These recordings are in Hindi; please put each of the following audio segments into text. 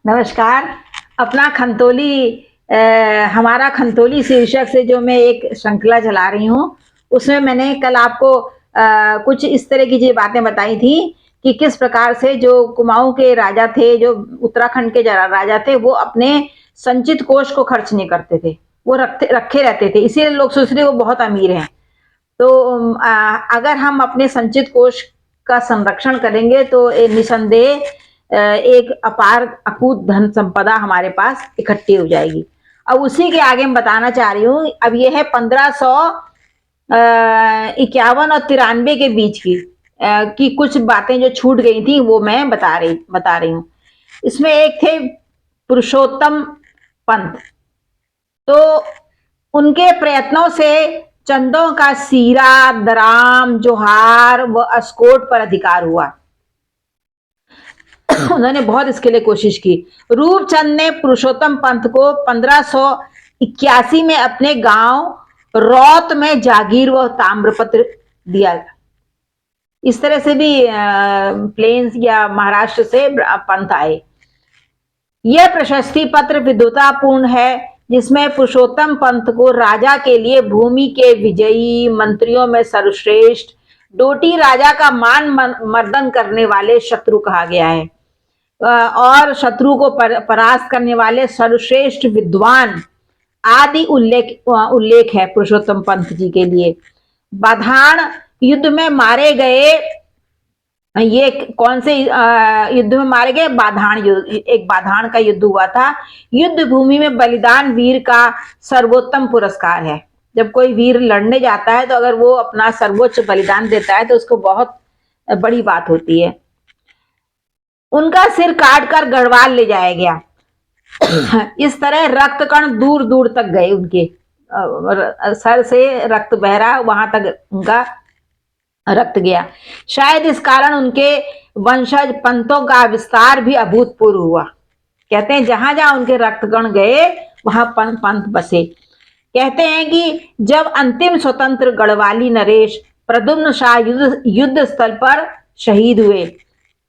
नमस्कार। अपना खंतोली हमारा खंतोली शीर्षक से जो मैं एक श्रृंखला चला रही हूँ, उसमें मैंने कल आपको कुछ इस तरह की जो बातें बताई थी कि किस प्रकार से जो कुमाऊं के राजा थे, जो उत्तराखंड के राजा थे, वो अपने संचित कोष को खर्च नहीं करते थे, वो रखे रहते थे, इसीलिए लोग सोच रहे वो बहुत अमीर हैं। तो अगर हम अपने संचित कोष का संरक्षण करेंगे तो निसंदेह एक अपार अकूत धन संपदा हमारे पास इकट्ठी हो जाएगी। अब उसी के आगे मैं बताना चाह रही हूँ। अब ये है 1551 और 93 के बीच की कुछ बातें जो छूट गई थी, वो मैं बता रही हूँ। इसमें एक थे पुरुषोत्तम पंत। तो उनके प्रयत्नों से चंदों का सीरा, दराम, जोहार व अस्कोट पर अधिकार हुआ। उन्होंने बहुत इसके लिए कोशिश की। रूपचंद ने पुरुषोत्तम पंत को 1581 में अपने गांव रौत में जागीर व ताम्रपत्र दिया। इस तरह से भी प्लेन्स या महाराष्ट्र से पंत आए। यह प्रशस्ति पत्र विद्वतापूर्ण है, जिसमें पुरुषोत्तम पंत को राजा के लिए भूमि के विजयी, मंत्रियों में सर्वश्रेष्ठ, डोटी राजा का मान मर्दन करने वाले शत्रु कहा गया है, और शत्रु को परास्त करने वाले सर्वश्रेष्ठ विद्वान आदि उल्लेख है पुरुषोत्तम पंत जी के लिए। बाधान युद्ध में मारे गए, ये कौन से युद्ध में मारे गए? बाधान युद्ध, एक बाधान का युद्ध हुआ था। युद्ध भूमि में बलिदान वीर का सर्वोत्तम पुरस्कार है। जब कोई वीर लड़ने जाता है तो अगर वो अपना सर्वोच्च बलिदान देता है तो उसको बहुत बड़ी बात होती है। उनका सिर काटकर गढ़वाल ले जाया गया। इस तरह रक्त कण दूर दूर तक गए, उनके सर से रक्त बह रहा, वहां तक उनका रक्त गया। शायद इस कारण उनके वंशज पंतों का विस्तार भी अभूतपूर्व हुआ। कहते हैं जहां जहां उनके रक्तकण गए वहां पंत बसे। कहते हैं कि जब अंतिम स्वतंत्र गढ़वाली नरेश प्रद्युम्न शाह युद्ध स्थल पर शहीद हुए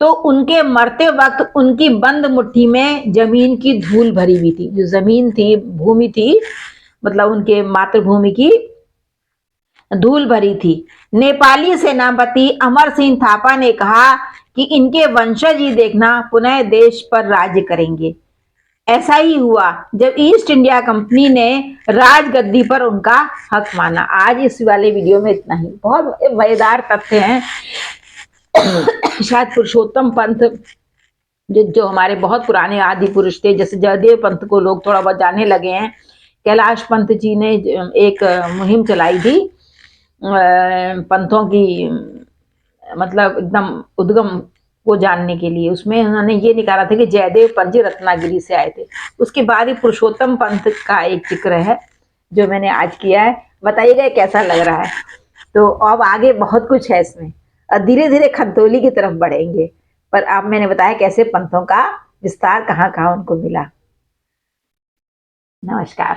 तो उनके मरते वक्त उनकी बंद मुट्ठी में जमीन की धूल भरी हुई थी। जो जमीन थी, भूमि थी, मतलब उनके मातृभूमि की धूल भरी थी। नेपाली सेनापति अमर सिंह थापा ने कहा कि इनके वंशज ही देखना पुनः देश पर राज्य करेंगे। ऐसा ही हुआ जब ईस्ट इंडिया कंपनी ने राजगद्दी पर उनका हक माना। आज इस वाले वीडियो में इतना ही। बहुत मजेदार तथ्य हैं। शायद पुरुषोत्तम पंत जो हमारे बहुत पुराने आदि पुरुष थे, जैसे जयदेव पंत को लोग थोड़ा बहुत जानने लगे हैं। कैलाश पंत जी ने एक मुहिम चलाई थी पंथों की, मतलब एकदम उद्गम को जानने के लिए। उसमें उन्होंने ये निकाला था कि जयदेव पंत जी रत्नागिरी से आए थे। उसके बाद ही पुरुषोत्तम पंत का एक जिक्र है जो मैंने आज किया है। बताइएगा कैसा लग रहा है। तो अब आगे बहुत कुछ है इसमें, और धीरे धीरे खंतोली की तरफ बढ़ेंगे। पर अब मैंने बताया कैसे पंथों का विस्तार कहाँ कहाँ उनको मिला। नमस्कार।